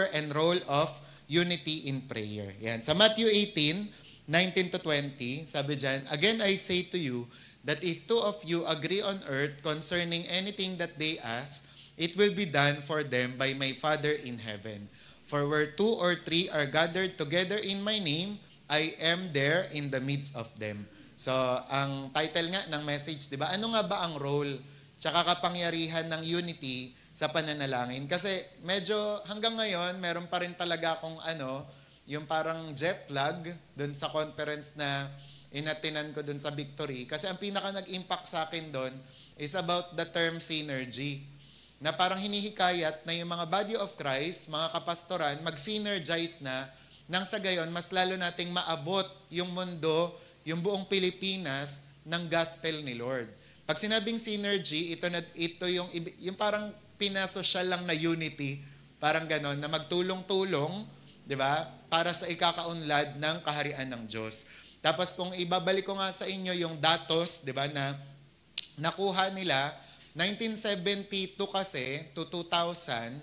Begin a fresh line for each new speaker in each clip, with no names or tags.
power and role of unity in prayer. Yan. Sa Matthew 18:19-20, sabi dyan, "Again I say to you, that if two of you agree on earth concerning anything that they ask, it will be done for them by my Father in heaven. For where 2 or 3 are gathered together in my name, I am there in the midst of them." So, ang title nga ng message, di ba? Ano nga ba ang role tsaka kapangyarihan ng unity sa pananalangin? Kasi medyo hanggang ngayon, meron pa rin talaga akong yung parang jet lag dun sa conference na inatinan ko dun sa Victory. Kasi ang pinaka nag-impact sa akin dun is about the term synergy. Na parang hinihikayat na yung mga body of Christ, mga kapastoran, mag-synergize na nang sa gayon, mas lalo nating maabot yung mundo, yung buong Pilipinas ng gospel ni Lord. Pag sinabing synergy, ito yung parang pinasosyal lang na unity, parang ganon, na magtulong-tulong, di ba, para sa ikakaunlad ng kaharian ng Diyos. Tapos kung ibabalik ko nga sa inyo yung datos, di ba, na nakuha nila, 1972 kasi to 2000,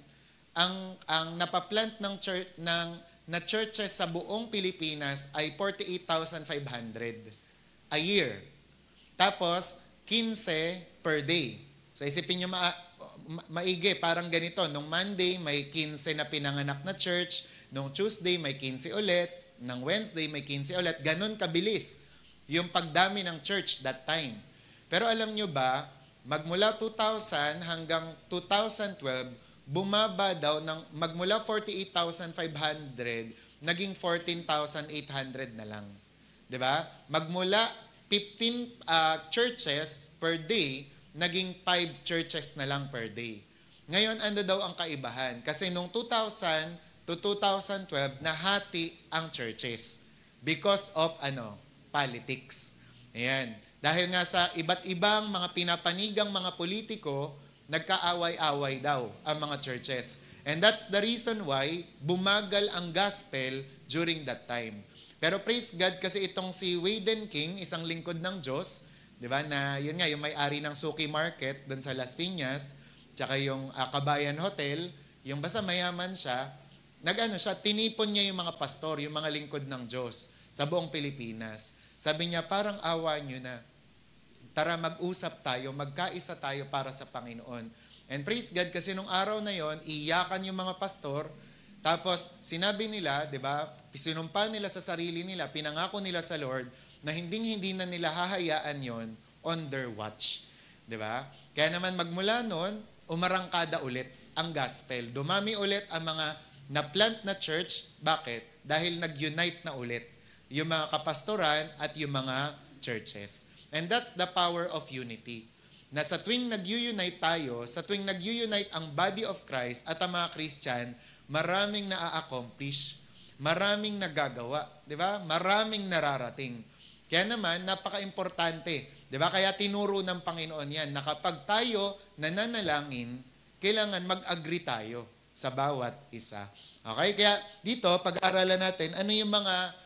ang napaplant ng church na churches sa buong Pilipinas ay 48,500 a year. Tapos 15 per day. So isipin nyo maigi, parang ganito, nung Monday may 15 na pinanganak na church, nung Tuesday may 15 ulit, nung Wednesday may 15 ulit. Ganon kabilis yung pagdami ng church that time. Pero alam nyo ba, magmula 2000 hanggang 2012, bumaba daw magmula 48,500, naging 14,800 na lang. 'Di ba? Magmula 15 churches per day, naging 5 churches na lang per day. Ngayon, ano daw ang kaibahan? Kasi nung 2000 to 2012, nahati ang churches because of politics. Ayan. Dahil nga sa iba't ibang mga pinapanigang mga politiko, nagkaaway-away daw ang mga churches. And that's the reason why bumagal ang gospel during that time. Pero praise God kasi itong si Wayden King, isang lingkod ng Diyos, di ba, na yun nga, yung may-ari ng Suki Market doon sa Las Piñas, tsaka yung Kabayan Hotel, yung basta mayaman siya, tinipon niya yung mga pastor, yung mga lingkod ng Diyos sa buong Pilipinas. Sabi niya, parang awa nyo na. Tara mag-usap tayo, magkaisa tayo para sa Panginoon. And praise God kasi nung araw na yon, iyakan yung mga pastor, tapos sinabi nila, di ba, sinumpa nila sa sarili nila, pinangako nila sa Lord, na hindi na nila hahayaan yon on their watch. Di ba? Kaya naman magmula noon, umarangkada ulit ang gospel. Dumami ulit ang mga na-plant na church. Bakit? Dahil nag-unite na ulit yung mga kapastoran at yung mga churches. And that's the power of unity. Na sa tuwing nag-unite tayo, sa tuwing nag-unite ang body of Christ at ang mga Christian, maraming na-accomplish, maraming nagagawa, di ba? Maraming nararating. Kaya naman, napaka-importante, di ba? Kaya tinuro ng Panginoon yan, na kapag tayo nananalangin, kailangan mag-agree tayo sa bawat isa. Okay? Kaya dito, pag-aaralan natin, ano yung mga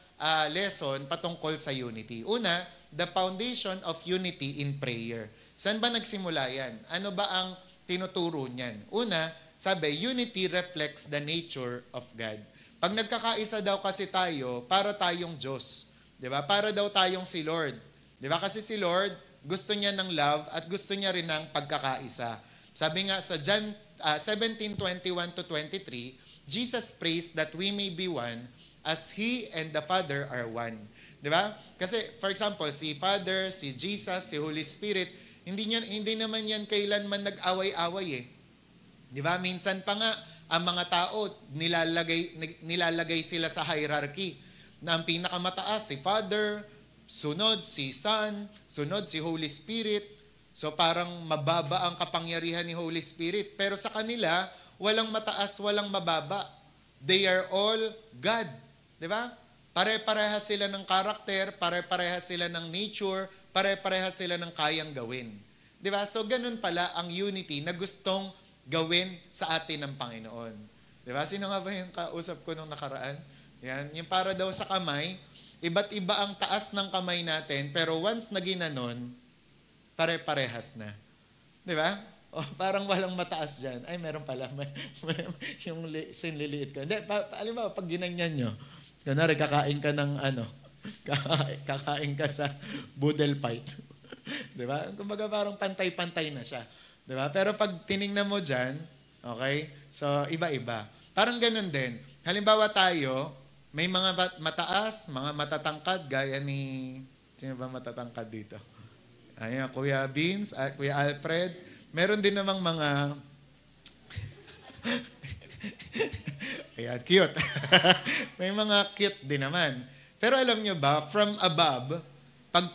lesson patungkol sa unity. Una, the foundation of unity in prayer. Saan ba nagsimula yan? Ano ba ang tinuturo niyan? Una, sabi, unity reflects the nature of God. Pag nagkakaisa daw kasi tayo, para tayong Diyos. Diba? Para daw tayong si Lord. Diba? Kasi si Lord, gusto niya ng love at gusto niya rin ng pagkakaisa. Sabi nga sa John 17:21-23, Jesus prays that we may be one as He and the Father are one. Di ba? Kasi, for example, si Father, si Jesus, si Holy Spirit, hindi naman yan kailanman nag-away-away eh. Di ba? Minsan pa nga, ang mga tao, nilalagay sila sa hierarchy. Na ang pinakamataas, si Father, sunod si Son, sunod si Holy Spirit. So parang mababa ang kapangyarihan ni Holy Spirit. Pero sa kanila, walang mataas, walang mababa. They are all God. Di ba? Pare-parehas sila ng karakter, pare-parehas sila ng nature, pare-parehas sila ng kayang gawin. Di ba? So, ganun pala ang unity na gustong gawin sa atin ng Panginoon. Di ba? Sino nga ba yung kausap ko nung nakaraan? Yan. Yung para daw sa kamay, iba't iba ang taas ng kamay natin, pero once na ginanon, pare-parehas na. Di ba? O parang walang mataas dyan. Ay, meron pala. Yung sinliliit ko. Hindi, alam mo, pag ginanyan nyo, kunwari, kakain ka ng kakain ka sa boodle fight. Di ba? Kumbaga parang pantay-pantay na siya. Di ba? Pero pag tiningnan mo dyan, okay? So, iba-iba. Parang ganun din. Halimbawa tayo, may mga mataas, mga matatangkad, gaya ni, sino ba matatangkad dito? Ayan, Kuya Beans, Kuya Alfred. Meron din namang mga, ayan, cute. May mga cute din naman. Pero alam nyo ba, from above, pag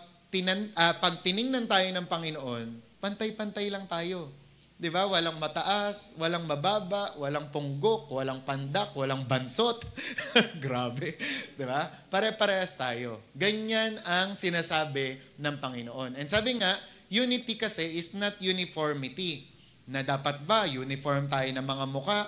tiningnan tayo ng Panginoon, pantay-pantay lang tayo. Di ba? Walang mataas, walang mababa, walang punggok, walang pandak, walang bansot. Grabe. Di ba? Pare-parehas tayo. Ganyan ang sinasabi ng Panginoon. And sabi nga, unity kasi is not uniformity. Na dapat ba, uniform tayo ng mga muka,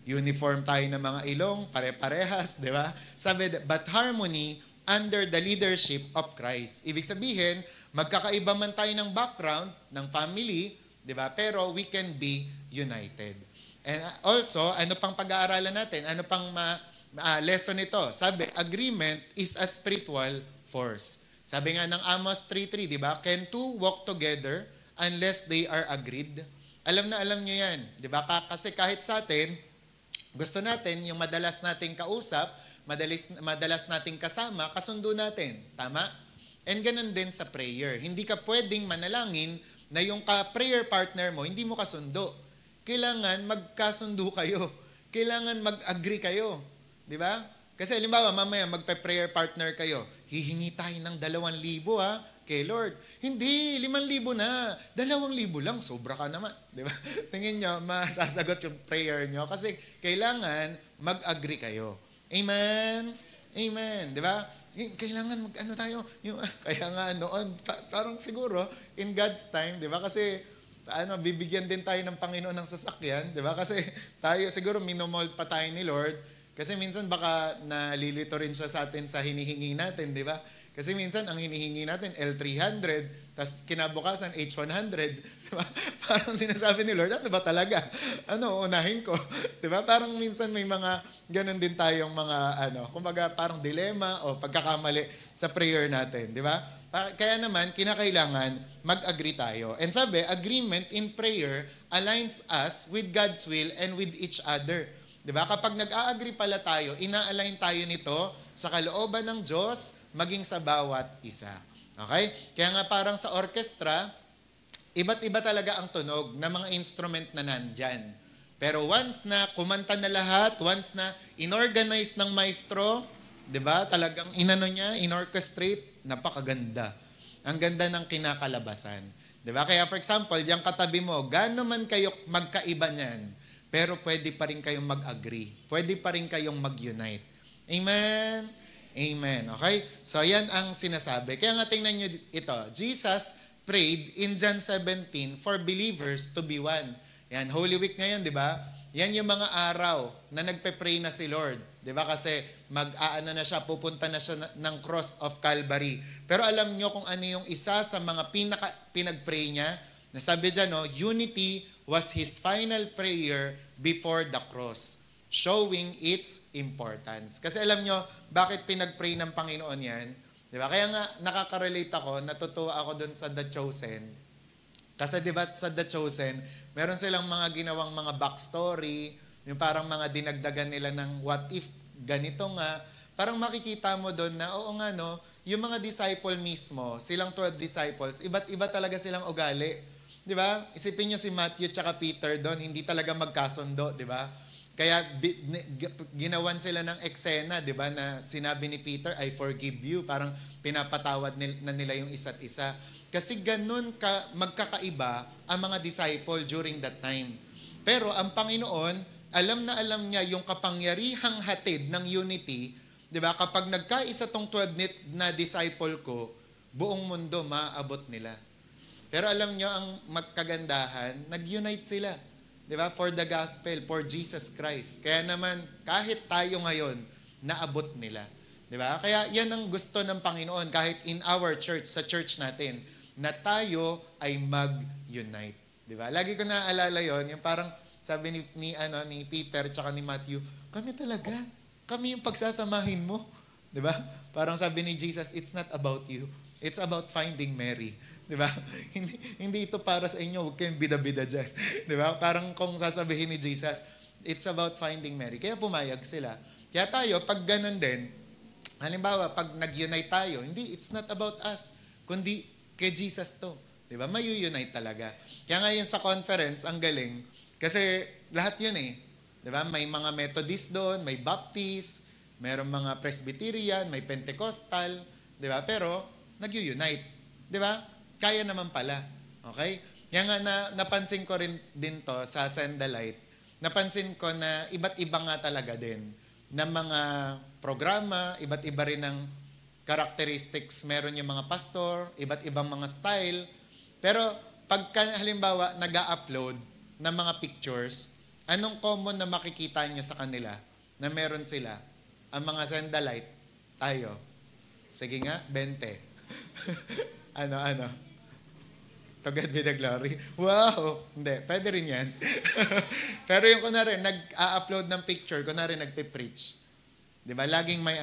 uniform tayo ng mga ilong, pare-parehas, di ba? Sabi, but harmony under the leadership of Christ. Ibig sabihin, magkakaiba man tayo ng background, ng family, di ba? Pero we can be united. And also, ano pang pag-aaralan natin? Ano pang lesson ito? Sabi, agreement is a spiritual force. Sabi nga ng Amos 3:3, di ba? Can two walk together unless they are agreed? Alam na alam nyo yan. Di ba? Kasi kahit sa atin, gusto natin yung madalas nating kausap, madalas nating kasama, kasundo natin. Tama? And ganun din sa prayer. Hindi ka pwedeng manalangin na yung prayer partner mo, hindi mo kasundo. Kailangan magkasundo kayo. Kailangan mag-agree kayo. Di ba? Kasi halimbawa, mamaya magpe-prayer partner kayo. Hihingi tayo ng 2,000 kay Lord. Hindi, 5,000 na. 2,000 lang, sobra ka naman. Di ba? Tingin nyo, masasagot yung prayer nyo kasi kailangan mag-agree kayo. Amen? Amen. Di ba? Kailangan tayo. Kaya nga noon, parang siguro, in God's time, di ba? Kasi, bibigyan din tayo ng Panginoon ng sasakyan, di ba? Kasi tayo, siguro, minomold pa tayo ni Lord. Kasi minsan baka nalilito rin siya sa atin sa hinihingi natin, di ba? Kasi minsan ang hinihingi natin L300, tapos kinabukasan H100, diba? Parang sinasabi ni Lord, ano ba talaga? Unahin ko? Diba? Parang minsan may mga ganun din tayong mga kumbaga parang dilema o pagkakamali sa prayer natin, diba? Kaya naman kinakailangan mag-agree tayo. And sabi, agreement in prayer aligns us with God's will and with each other. Diba? Kapag nag-a-agree pala tayo, ina-align tayo nito sa kalooban ng Diyos, maging sa bawat isa. Okay? Kaya nga parang sa orchestra, iba't iba talaga ang tunog ng mga instrument na nandyan. Pero once na kumanta na lahat, once na inorganize ng maestro, di ba? Talagang inorchestrate, napakaganda. Ang ganda ng kinakalabasan. Di ba? Kaya for example, diyan katabi mo, gaano man kayo magkaiba niyan, pero pwede pa rin kayong mag-agree. Pwede pa rin kayong mag-unite. Amen? Amen. Okay? So, yan ang sinasabi. Kaya nga tingnan nyo ito. Jesus prayed in John 17 for believers to be one. Yan, Holy Week ngayon, di ba? Yan yung mga araw na nagpe-pray na si Lord. Di ba? Kasi mag-aano na siya, pupunta na siya ng cross of Calvary. Pero alam nyo kung ano yung isa sa mga pinag-pray niya? Nasabi dyan, unity was His final prayer before the cross, showing its importance. Kasi alam nyo, bakit pinag-pray ng Panginoon yan? Di ba? Kaya nga, nakaka-relate ako, natutuwa ako dun sa The Chosen. Kasi di ba sa The Chosen, meron silang mga ginawang mga backstory, yung parang mga dinagdagan nila ng what if ganito nga. Parang makikita mo doon na, oo nga no, yung mga disciple mismo, silang 12 disciples, iba't iba talaga silang ugali. Di ba? Isipin nyo si Matthew tsaka Peter doon, hindi talaga magkasundo, di ba? Kaya ginawan sila ng eksena, di ba, na sinabi ni Peter, I forgive you. Parang pinapatawad na nila yung isa't isa. Kasi ganun magkakaiba ang mga disciple during that time. Pero ang Panginoon, alam na alam niya yung kapangyarihang hatid ng unity, di ba? Kapag nagkaisa tong 12 na disciple ko, buong mundo maaabot nila. Pero alam niyo ang magkagandahan, nag-unite sila. Di ba? For the gospel, for Jesus Christ. Kaya naman, kahit tayo ngayon, naabot nila. Di ba? Kaya yan ang gusto ng Panginoon, kahit in our church, sa church natin, na tayo ay mag-unite. Di ba? Lagi ko naaalala yon, yung parang sabi ni Peter tsaka ni Matthew, kami talaga, kami yung pagsasamahin mo. Di ba? Parang sabi ni Jesus, it's not about you. It's about finding Mary. Di ba? Hindi ito para sa inyo, huwag kayong bida-bida dyan. Di ba? Parang kung sasabihin ni Jesus, it's about finding Mary. Kaya pumayag sila. Kaya tayo, pag ganun din, halimbawa, pag nag-unite tayo, hindi, it's not about us, kundi kay Jesus to. Di ba? Mayu-unite talaga. Kaya ngayon sa conference, ang galing, kasi lahat yun eh. Di ba? May mga Methodist doon, may Baptist, mayroong mga Presbyterian, may Pentecostal, di ba? Pero, nag-unite. Di ba? Kaya naman pala. Okay? Kaya nga napansin ko rin din to sa Send the Light. Napansin ko na iba't iba nga talaga din ng mga programa, iba't iba rin ng characteristics. Meron yung mga pastor, iba't ibang mga style. Pero pagka halimbawa nag-a-upload ng mga pictures, anong common na makikita niyo sa kanila na meron sila? Ang mga Send the Light, tayo. Sige nga, 20. ano? To God be the glory. Wow! Hindi, pwede rin yan. Pero yung kunwari, nag-a-upload ng picture, kunwari nagpe-preach. Di ba? Laging may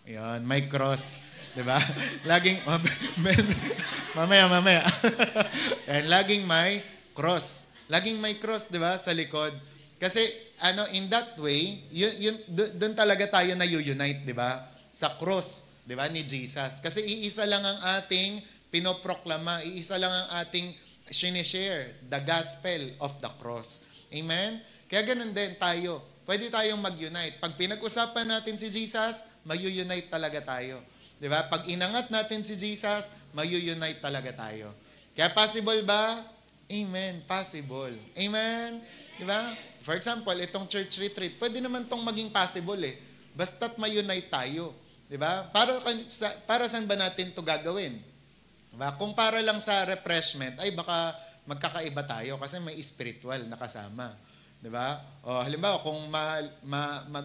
yun, may cross. Di ba? Laging, mamaya. And laging may cross. Laging may cross, di ba? Sa likod. Kasi, in that way, doon talaga tayo na-unite, di ba? Sa cross, di ba? Ni Jesus. Kasi iisa lang ang ating pinoproklama, iisa lang ang ating sinishare, the gospel of the cross. Amen? Kaya ganun din tayo. Pwede tayong mag-unite. Pag pinag-usapan natin si Jesus, mag-unite talaga tayo. Di ba? Pag inangat natin si Jesus, mag-unite talaga tayo. Kaya possible ba? Amen. Possible. Amen? Di ba? For example, itong church retreat, pwede naman itong maging possible eh. Basta't ma-unite tayo. Di ba? Para saan ba natin ito gagawin? Diba? Kung para lang sa refreshment, ay baka magkakaiba tayo kasi may spiritual na kasama. Diba? O halimbawa, kung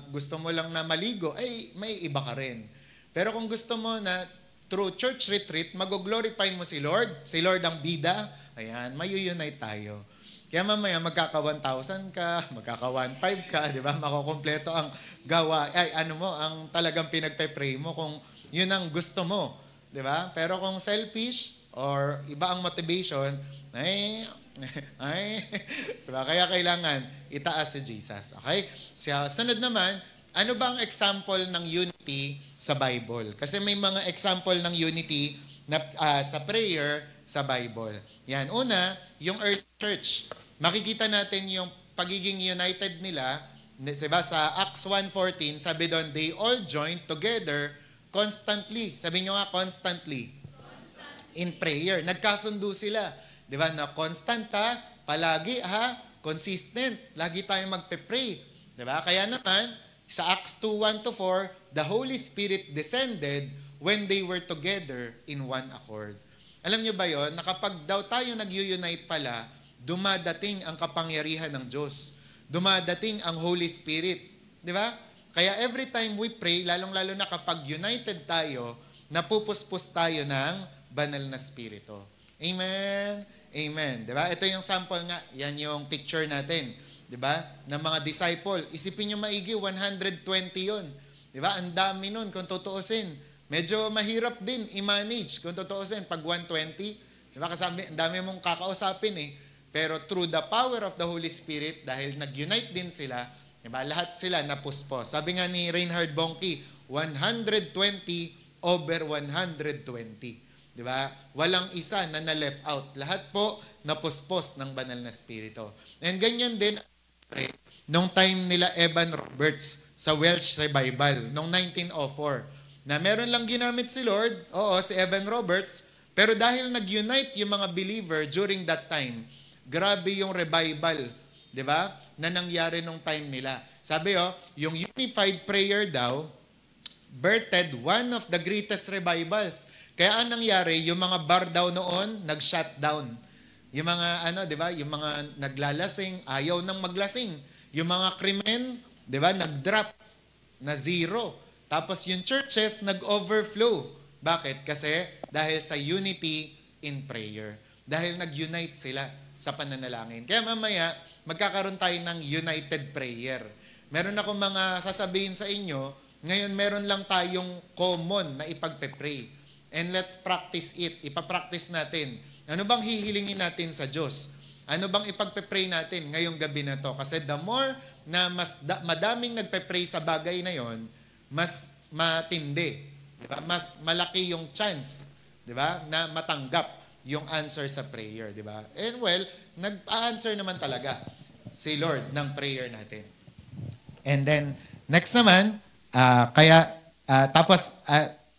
gusto mo lang na maligo, ay may iba ka rin. Pero kung gusto mo na through church retreat, mag-glorify mo si Lord ang bida, ayan, mayu-unite tayo. Kaya mamaya magkaka-1,000 ka, magkaka-1,500 ka, di ba? Makukompleto ang gawa, ang talagang pinagpe-pray mo kung yun ang gusto mo. Diba? Pero kung selfish or iba ang motivation, diba? Kaya kailangan itaas si Jesus. Okay? Sunod naman, ano ba ang example ng unity sa Bible? Kasi may mga example ng unity na, sa prayer sa Bible. Yan. Una, yung early church. Makikita natin yung pagiging united nila. Diba? Sa Acts 1:14, sabi doon, they all joined together constantly. Sabi nyo nga, constantly. In prayer. Nagkasundo sila. Di ba? Na constant palagi consistent. Lagi tayong magpe-pray. Di ba? Kaya naman, sa Acts 2:1-4, the Holy Spirit descended when they were together in one accord. Alam nyo ba yon? Na kapag daw tayo nag-unite pala, dumadating ang kapangyarihan ng Diyos. Dumadating ang Holy Spirit. Di ba? Kaya every time we pray, lalong-lalo na kapag united tayo, napupuspos tayo ng banal na spirito. Amen? Amen. Diba? Ito yung sample nga. Yan yung picture natin. Diba? Ng mga disciple. Isipin nyo maigi, 120 yun. Diba? Ang dami nun kung tutuusin. Medyo mahirap din i-manage kung tutuusin pag 120. Diba? Kasi ang dami mong kakausapin eh. Pero through the power of the Holy Spirit, dahil nag-unite din sila, diba? Lahat sila napuspos. Sabi nga ni Reinhard Bonnke, 120 over 120. Diba? Walang isa na na-left out. Lahat po napuspos ng banal na spirito. And ganyan din nung time nila Evan Roberts sa Welsh Revival, noong 1904. Na meron lang ginamit si Lord, si Evan Roberts, pero dahil nag-unite yung mga believer during that time, grabe yung revival, di ba? Na nangyari nung time nila. Sabi yung unified prayer daw, birthed one of the greatest revivals. Kaya anong nangyari, yung mga bar daw noon, nag-shutdown. Yung mga, di ba? Yung mga naglalasing, ayaw nang maglasing. Yung mga krimen, di ba? Nag-drop na zero. Tapos yung churches, nag-overflow. Bakit? Kasi dahil sa unity in prayer. Dahil nag-unite sila sa pananalangin. Kaya mamaya, magkakaroon tayo ng united prayer. Meron akong mga sasabihin sa inyo, ngayon meron lang tayong common na ipagpe-pray. And let's practice it. Ipapractice natin. Ano bang hihilingin natin sa Diyos? Ano bang ipagpe-pray natin ngayong gabi na to? Kasi the more na madaming nagpe-pray sa bagay na yon, mas matindi. Diba? Mas malaki yung chance, diba? Na matanggap yung answer sa prayer. Diba? And well, nag-answer naman talaga si Lord ng prayer natin. And then, next naman,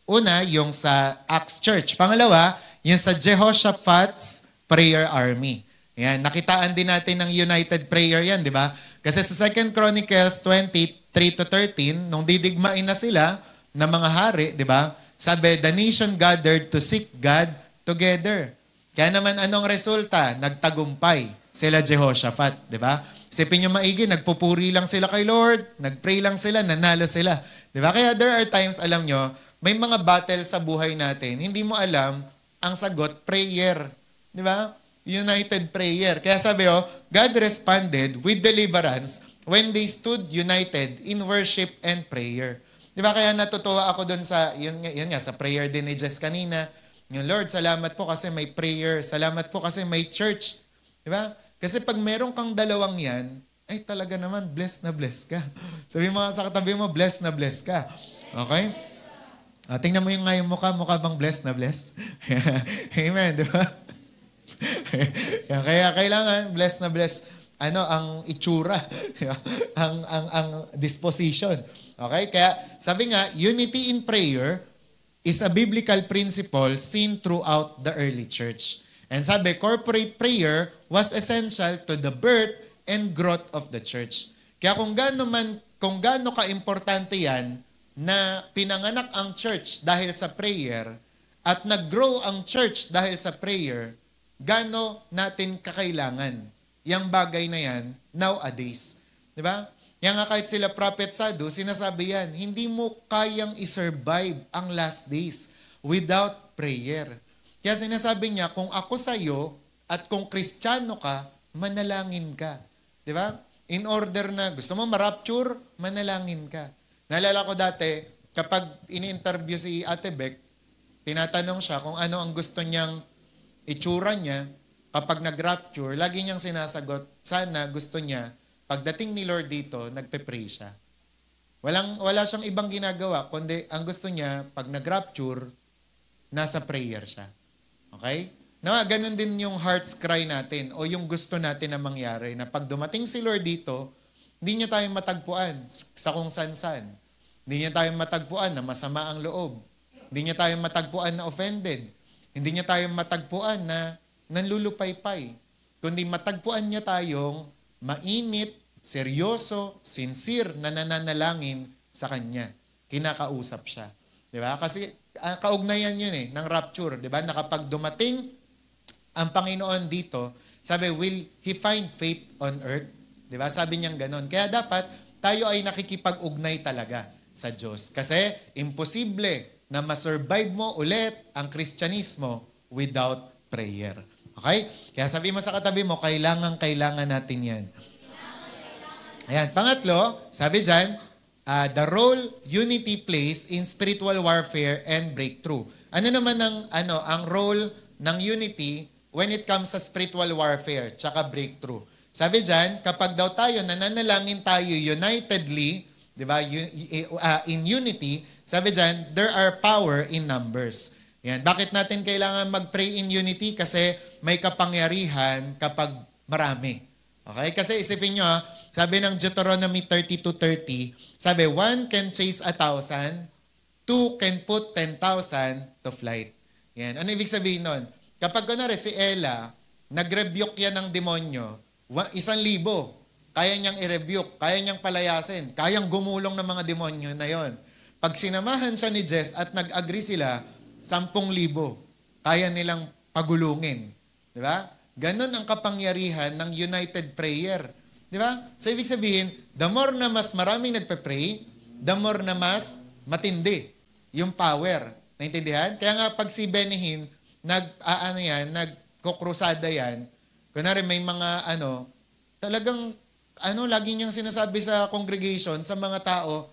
una, yung sa Acts Church. Pangalawa, yung sa Jehoshaphat's Prayer Army. Yan, nakitaan din natin ng united prayer yan, di ba? Kasi sa 2 Chronicles 23-13, nung didigmain na sila ng mga hari, di ba? Sabi, the nation gathered to seek God together. Kaya naman anong resulta? Nagtagumpay sila Jehoshaphat, di ba? Isipin nyo maigi, nagpupuri lang sila kay Lord, nagpray lang sila, nanalo sila. Di ba? Kaya there are times, alam nyo, may mga battle sa buhay natin, hindi mo alam, ang sagot, prayer. Di ba? United prayer. Kaya sabi God responded with deliverance when they stood united in worship and prayer. Di ba? Kaya natutuwa ako doon sa, yun nga, sa prayer din ni Jess kanina. Yung Lord, salamat po kasi may prayer. Salamat po kasi may church. Di ba? Kasi pag meron kang dalawang yan, ay talaga naman, blessed na blessed ka. Sabi mo sa katabi mo, blessed na blessed ka. Okay? Tingnan mo yung nga yung mukha bang blessed na blessed? Amen, di ba? Kaya kailangan blessed na blessed ang itsura, ang disposition. Okay? Kaya sabi nga, unity in prayer is a biblical principle seen throughout the early church. And sabi, corporate prayer was essential to the birth and growth of the church. Kaya kung gaano ka-importante yan na pinanganak ang church dahil sa prayer at nag-grow ang church dahil sa prayer, gaano natin kakailangan yung bagay na yan nowadays. Di ba? Yan nga kahit sila Prophet Sadu, sinasabi yan, hindi mo kayang isurvive ang last days without prayer. Kaya sinasabi niya, kung ako sa'yo at kung Kristiyano ka, manalangin ka. Di ba? In order na gusto mo ma-rapture, manalangin ka. Naalala ko dati, kapag ini-interview si Ate Beck, tinatanong siya kung ano ang gusto niyang itsura niya kapag nag-rapture, lagi niyang sinasagot, sana gusto niya, pagdating ni Lord dito, nagpe-pray siya. Wala siyang ibang ginagawa, kundi ang gusto niya, pag nag-rapture, nasa prayer siya. Okay? Ganun din yung heart's cry natin o yung gusto natin na mangyari na pag dumating si Lord dito, hindi niya tayo matagpuan sa kung san-san. Hindi niya tayo matagpuan na masama ang loob. Hindi niya tayo matagpuan na offended. Hindi niya tayo matagpuan na nanlulupaypay. Kundi matagpuan niya tayong mainit, seryoso, sincere na nananalangin sa Kanya. Kinakausap siya. Di ba? Kasi kaugnayan yun ng rapture. Di ba? Na kapag dumating ang Panginoon dito, sabi, will He find faith on earth? Di ba? Sabi niyang ganon. Kaya dapat tayo ay nakikipag-ugnay talaga sa Diyos. Kasi imposible na masurvive mo ulit ang Kristyanismo without prayer. Okay? Kaya sabi mo sa katabi mo, kailangan natin yan. Ayan. Pangatlo, sabi dyan, the role unity plays in spiritual warfare and breakthrough. Ano naman ang role ng unity when it comes sa spiritual warfare tsaka breakthrough? Sabi dyan, kapag daw tayo nananalangin tayo unitedly, di ba, in unity, sabi dyan, there are power in numbers. Yan. Bakit natin kailangan mag-pray in unity? Kasi may kapangyarihan kapag marami. Okay? Kasi isipin nyo, sabi ng Deuteronomy 32:30, sabi, 1 can chase 1,000, 2 can put 10,000 to flight. Yan. Ano ibig sabihin nun? Kapag kunwari si Ella, nag-rebuke yan ng demonyo, 1,000, kaya niyang i-rebuke, kaya niyang palayasin, kayang gumulong ng mga demonyo na yon. Pag sinamahan siya ni Jess at nag-agree sila, 10,000, kaya nilang pagulungin. Di ba? Ganon ang kapangyarihan ng united prayer. Di ba? So, ibig sabihin, the more na mas maraming nagpe-pray, the more na mas matindi yung power. Naintindihan? Kaya nga, pag si Benihin, nagkokrusada yan, kunwari may mga talagang lagi niyang sinasabi sa congregation, sa mga tao,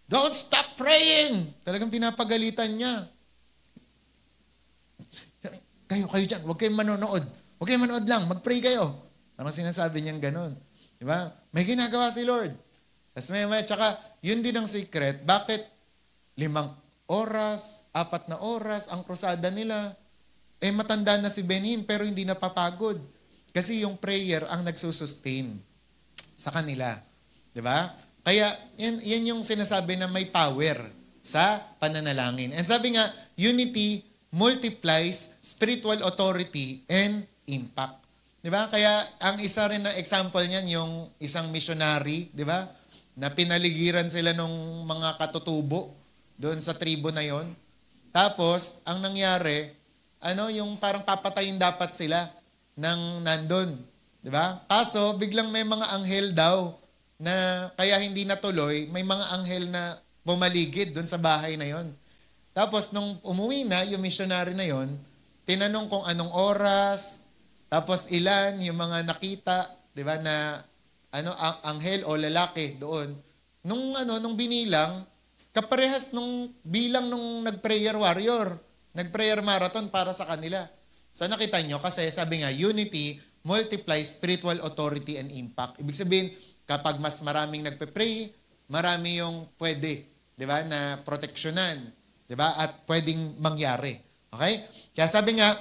don't stop praying! Talagang pinapagalitan niya. Kayo dyan, huwag kayong manonood. Huwag kayong manood lang, mag-pray kayo. Parang sinasabi niyang ganun. Diba? May ginagawa si Lord. Tapos tsaka, yun din ang secret, bakit 5 oras, 4 na oras, ang krusada nila, matanda na si Benin, pero hindi napapagod. Kasi yung prayer ang nagsusustain sa kanila. Diba? Kaya, yan yung sinasabi na may power sa pananalangin. And sabi nga, unity multiplies spiritual authority and impact. Diba? Kaya, ang isa rin na example niyan, yung isang missionary, diba? Na pinaligiran sila ng mga katutubo doon sa tribo na yon. Tapos, ang nangyari, yung parang papatayin dapat sila ng nandun. Diba? Kaso, biglang may mga anghel daw na kaya hindi natuloy, may mga anghel na pumaligid doon sa bahay na yon. Tapos, nung umuwi na, yung missionary na yon, tinanong kung anong oras, tapos ilan yung mga nakita, diba, na anghel o lalaki doon. Nung binilang, kaparehas nung bilang nung nag-prayer warrior, nag-prayer marathon para sa kanila. So nakita nyo, kasi sabi nga, unity multiplies spiritual authority and impact. Ibig sabihin, kapag mas maraming nagpe-pray, marami yung pwede, di ba, na proteksyonan, di ba, at pwedeng mangyari. Okay? Kaya sabi nga,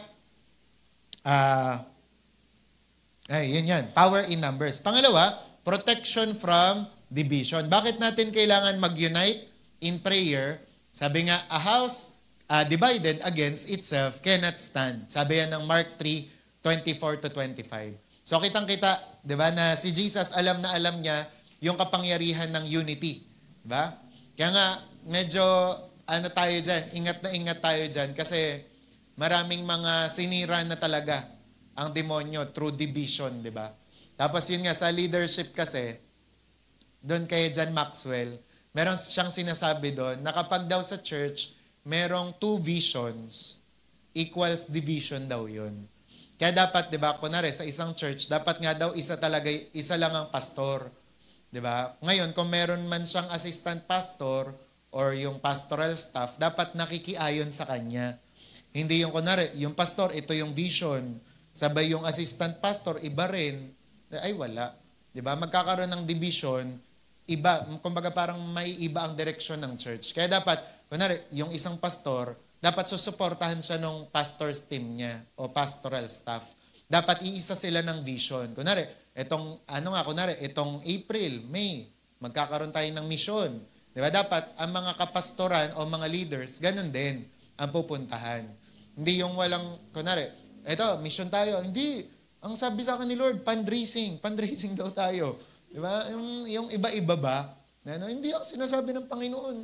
yan. Power in numbers. Pangalawa, protection from division. Bakit natin kailangan mag-unite in prayer? Sabi nga, a house divided against itself cannot stand. Sabi yan ng Mark 3:24-25. So kitang-kita, di ba, na si Jesus alam na alam niya yung kapangyarihan ng unity. Di ba? Kaya nga, medyo tayo dyan, ingat tayo dyan kasi maraming mga sinira na talaga ang demonyo through division, di ba? Tapos yun nga, sa leadership kasi, doon kay John Maxwell, meron siyang sinasabi doon na kapag daw sa church, merong 2 visions equals division daw yun. Kaya dapat, di ba, kunwari sa isang church, dapat nga daw isa lang ang pastor. Di ba? Ngayon, kung meron man siyang assistant pastor or yung pastoral staff, dapat nakikiayon sa kanya. Hindi yung kunwari, yung pastor, ito yung vision. Sabay yung assistant pastor, iba rin. Ay, wala. Di ba? Magkakaroon ng division, iba. Kumbaga parang may iba ang direksyon ng church. Kaya dapat, kunwari, yung isang pastor, dapat susuportahan siya ng pastor's team niya o pastoral staff. Dapat iisa sila ng vision. Kunwari, itong April, May, magkakaroon tayo ng mission. Di ba? Dapat ang mga kapastoran o mga leaders, ganun din ang pupuntahan. Hindi yung walang, kunwari, mission tayo. Hindi. Ang sabi sa akin ni Lord, fundraising daw tayo. Di ba? Yung iba-iba ba? Hindi ako sinasabi ng Panginoon.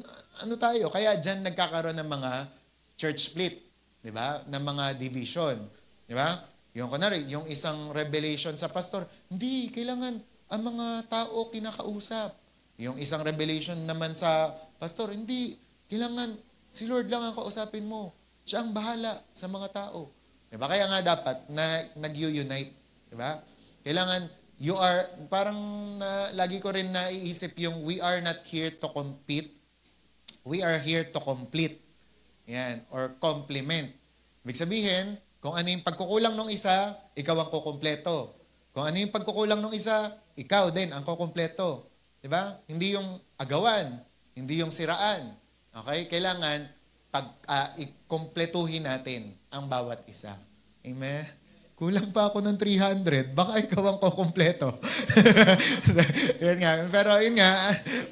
Tayo? Kaya dyan nagkakaroon ng mga church split. Di ba? Ng mga division. Di ba? Yung yung isang revelation sa pastor, hindi, kailangan ang mga tao kinakausap. Yung isang revelation naman sa pastor, hindi, kailangan si Lord lang ang kausapin mo. Siya ang bahala sa mga tao. Diba? Kaya nga dapat na nag-unite. Diba? Kailangan, lagi ko rin naiisip yung we are not here to compete. We are here to complete. Yan, or complement. Ibig sabihin, kung ano yung pagkukulang ng isa, ikaw ang kukumpleto. Kung ano yung pagkukulang ng isa, ikaw din ang kukumpleto. Diba? Hindi yung agawan, hindi yung siraan. Okay? Kailangan ikumpletuhin natin ang bawat isa. Amen? Kulang pa ako ng 300, baka ikaw ang kukumpleto. Yan nga. Pero yun nga,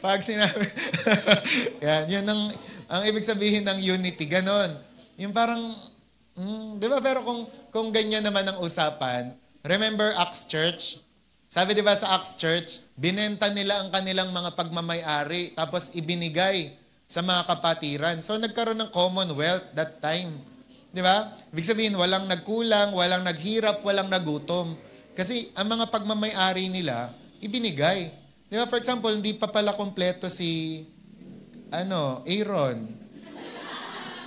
pag sinabi, yun ang ibig sabihin ng unity, ganon. Yung parang, di ba? Pero kung ganyan naman ang usapan, remember Acts Church? Sabi di ba sa Acts Church, binenta nila ang kanilang mga pagmamay-ari, tapos ibinigay sa mga kapatiran. So nagkaroon ng commonwealth that time. Di ba? Ibig sabihin, walang nagkulang, walang naghirap, walang nagutom. Kasi ang mga pagmamay-ari nila, ibinigay. Di ba? For example, hindi pa pala kompleto si Aaron.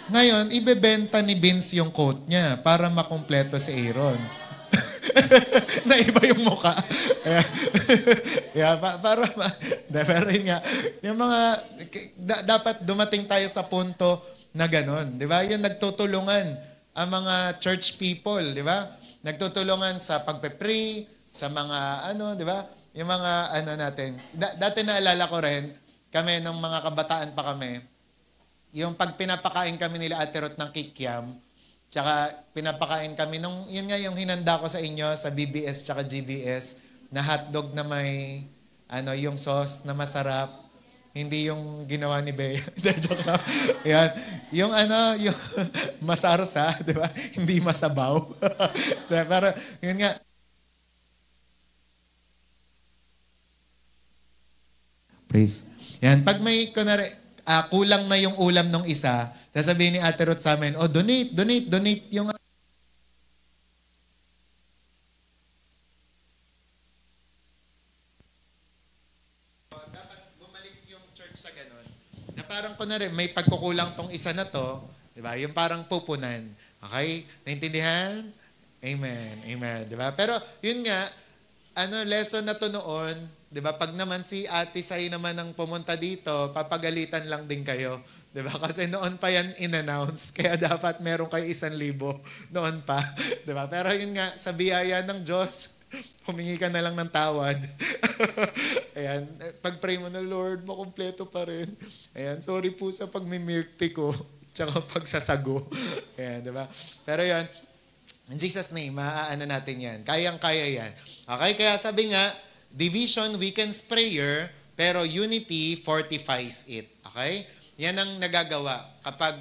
Ngayon, ibebenta ni Vince yung coat niya para makumpleto si Aaron. Naiba yung muka. Pero yun nga, yung mga, dapat dumating tayo sa punto na ganon. Di ba? Yung nagtutulungan ang mga church people, di ba? Nagtutulungan sa pagpe-pray, sa mga di ba? Yung mga natin. Dati naalala ko rin, kami nung mga kabataan pa kami, yung pag pinapakain kami nila Ate Ruth ng kikiam, tsaka pinapakain kami yun nga yung hinanda ko sa inyo sa BBS tsaka GBS na hotdog na may yung sauce na masarap, hindi yung ginawa ni Bea. Joke lang. Yan. Yung yung masarsa, di ba? Hindi masabaw. Pero yun nga. Praise. Yan. Pag may kulang na yung ulam ng isa, sasabihin ni Ate Ruth sa amin, donate yung dapat bumalik yung church sa ganun. Na parang may pagkukulang tong isa na to, di ba? Yung parang pupunan. Okay? Naintindihan? Amen. Amen. Di ba? Pero yun nga, lesson na to noon, di ba? Pag naman si Ate Sai naman ang pumunta dito, papagalitan lang din kayo. Di ba? Kasi noon pa yan in-announce, kaya dapat meron kayo 1,000 noon pa. Di ba? Pero yun nga, sa biyaya ng Diyos, humingi ka na lang ng tawad. Ayan. Pag-pray mo na, Lord, makumpleto pa rin. Ayan. Sorry po sa pag-milk tea ko, tsaka pagsasago. Ayan, di ba? Pero yan, in Jesus' name, natin yan. Kayang-kaya yan. Okay? Kaya sabi nga, division weakens prayer, pero unity fortifies it. Okay? Yan ang nagagawa. Kapag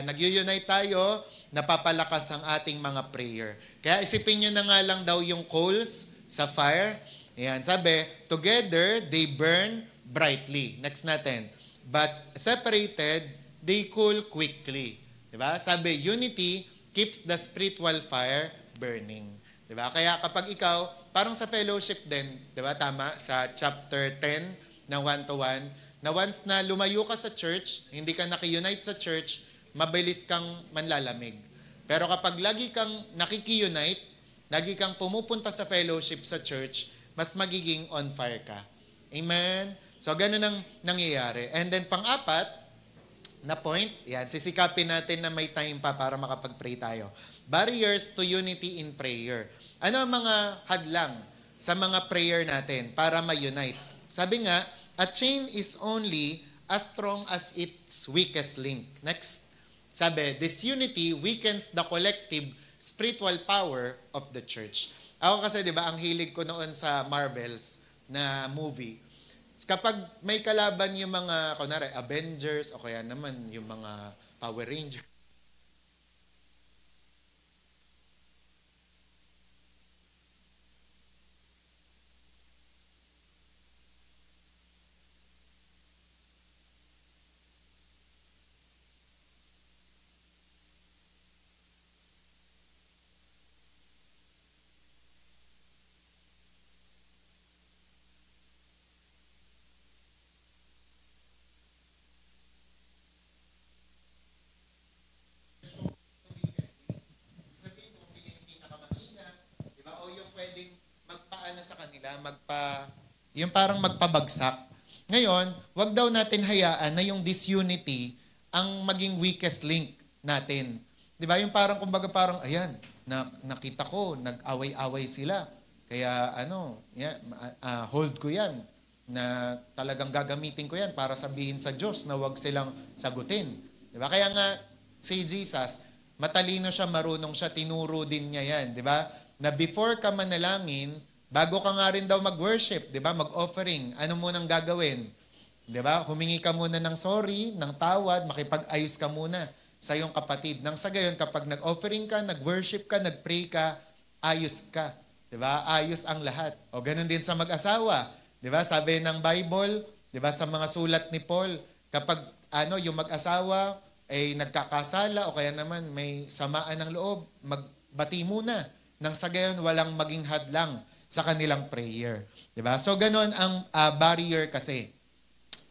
nag-unite tayo, napapalakas ang ating mga prayer. Kaya isipin nyo na nga lang daw yung coals sa fire. Ayan, sabi, together they burn brightly. Next natin. But separated, they cool quickly. Diba? Sabi, unity keeps the spiritual fire burning. Diba? Kaya kapag ikaw, parang sa fellowship din, diba? Tama, sa chapter 10 ng 1-1, na once na lumayo ka sa church, hindi ka naki-unite sa church, mabilis kang manlalamig. Pero kapag lagi kang nakiki-unite, lagi kang pumupunta sa fellowship sa church, mas magiging on fire ka. Amen? So, ganun ang nangyayari. And then, pang-apat na point, yan, sisikapin natin na may time pa para makapag-pray tayo. Barriers to unity in prayer. Ano ang mga hadlang sa mga prayer natin para ma-unite? Sabi nga, a chain is only as strong as its weakest link. Next. Sabi, disunity weakens the collective spiritual power of the church. Ako kasi, di ba, ang hilig ko noon sa Marvels na movie. Kapag may kalaban yung mga, kunwari, Avengers, o kaya naman yung mga Power Rangers, sa kanila, yung parang magpabagsak. Ngayon, wag daw natin hayaan na yung disunity ang maging weakest link natin. Di ba? Yung parang, kumbaga parang, ayan, nakita ko, nag-away-away sila. Kaya hold ko yan, na talagang gagamitin ko yan para sabihin sa Diyos na wag silang sagutin. Di ba? Kaya nga, si Jesus, matalino siya, marunong siya, tinuro din niya yan. Di ba? Na before ka manalangin, bago ka nga rin daw mag-worship, di ba? Mag-offering. Ano munang gagawin? Di ba? Humingi ka muna ng sorry, ng tawad, makipag-ayos ka muna sa iyong kapatid. Nang sa gayon, kapag nag-offering ka, nag-worship ka, nag-pray ka, ayos ka. Di ba? Ayos ang lahat. O ganun din sa mag-asawa. Di ba? Sabi ng Bible, di ba, sa mga sulat ni Paul, kapag yung mag-asawa ay nagkakasala o kaya naman may samaan ng loob, magbati muna. Nang sa gayon, walang maging hadlang sa kanilang prayer. Diba? So, ganon ang barrier kasi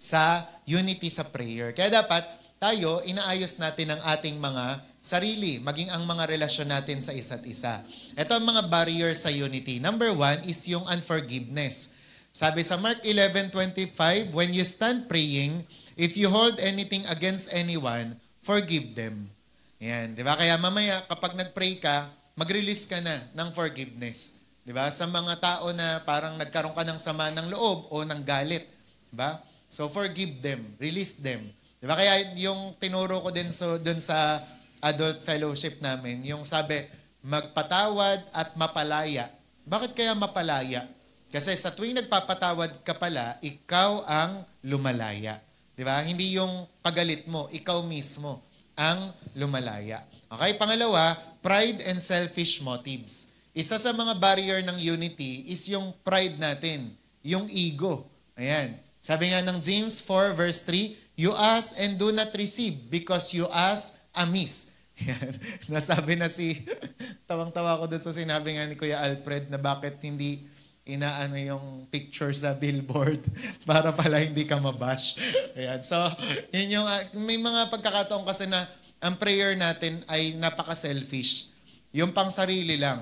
sa unity sa prayer. Kaya dapat, tayo, inaayos natin ang ating mga sarili, maging ang mga relasyon natin sa isa't isa. Ito ang mga barriers sa unity. Number 1 is yung unforgiveness. Sabi sa Mark 11:25, when you stand praying, if you hold anything against anyone, forgive them. Yan, di ba? Kaya mamaya, kapag nag-pray ka, mag-release ka na ng forgiveness. Di ba? Sa mga tao na parang nagkaroon ka ng sama ng loob o ng galit. Di ba? So, forgive them. Release them. Di ba? Kaya yung tinuro ko din dun sa adult fellowship namin, yung sabi, magpatawad at mapalaya. Bakit kaya mapalaya? Kasi sa tuwing nagpapatawad ka pala, ikaw ang lumalaya. Di ba? Hindi yung kagalit mo, ikaw mismo ang lumalaya. Okay, pangalawa, pride and selfish motives. Isa sa mga barrier ng unity is yung pride natin, yung ego. Ayan. Sabi nga ng James 4 verse 3, you ask and do not receive because you ask amiss. Yan. Nasabi na tawang-tawa ko dun sa sinabi nga ni Kuya Alfred na bakit hindi inaano yung picture sa billboard para pala hindi ka mabash. Ayan. So, yun yung, may mga pagkakataon kasi na ang prayer natin ay napaka-selfish. Yung pang sarili lang.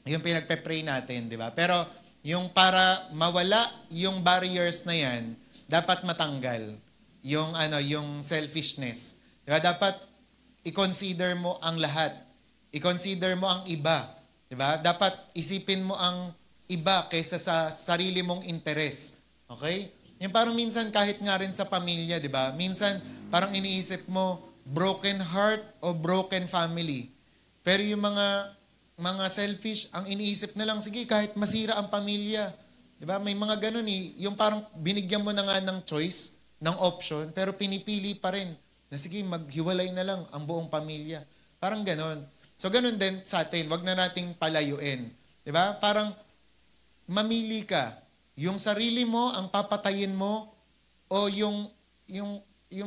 Yung pinagpe-pray natin, di ba? Pero yung para mawala yung barriers na yan, dapat matanggal yung selfishness. Di ba? Dapat i-consider mo ang lahat. I-consider mo ang iba. Di ba? Dapat isipin mo ang iba kaysa sa sarili mong interes. Okay? Yung parang minsan kahit nga rin sa pamilya, di ba? Minsan parang iniisip mo broken heart o broken family. Pero yung mga selfish, ang iniisip na lang, sige, kahit masira ang pamilya. Di ba? May mga ganun eh. Yung parang binigyan mo na nga ng choice, ng option, pero pinipili pa rin na sige, maghiwalay na lang ang buong pamilya. Parang ganun. So ganun din sa atin, wag na nating palayuin. Di ba? Parang mamili ka. Yung sarili mo, ang papatayin mo, o yung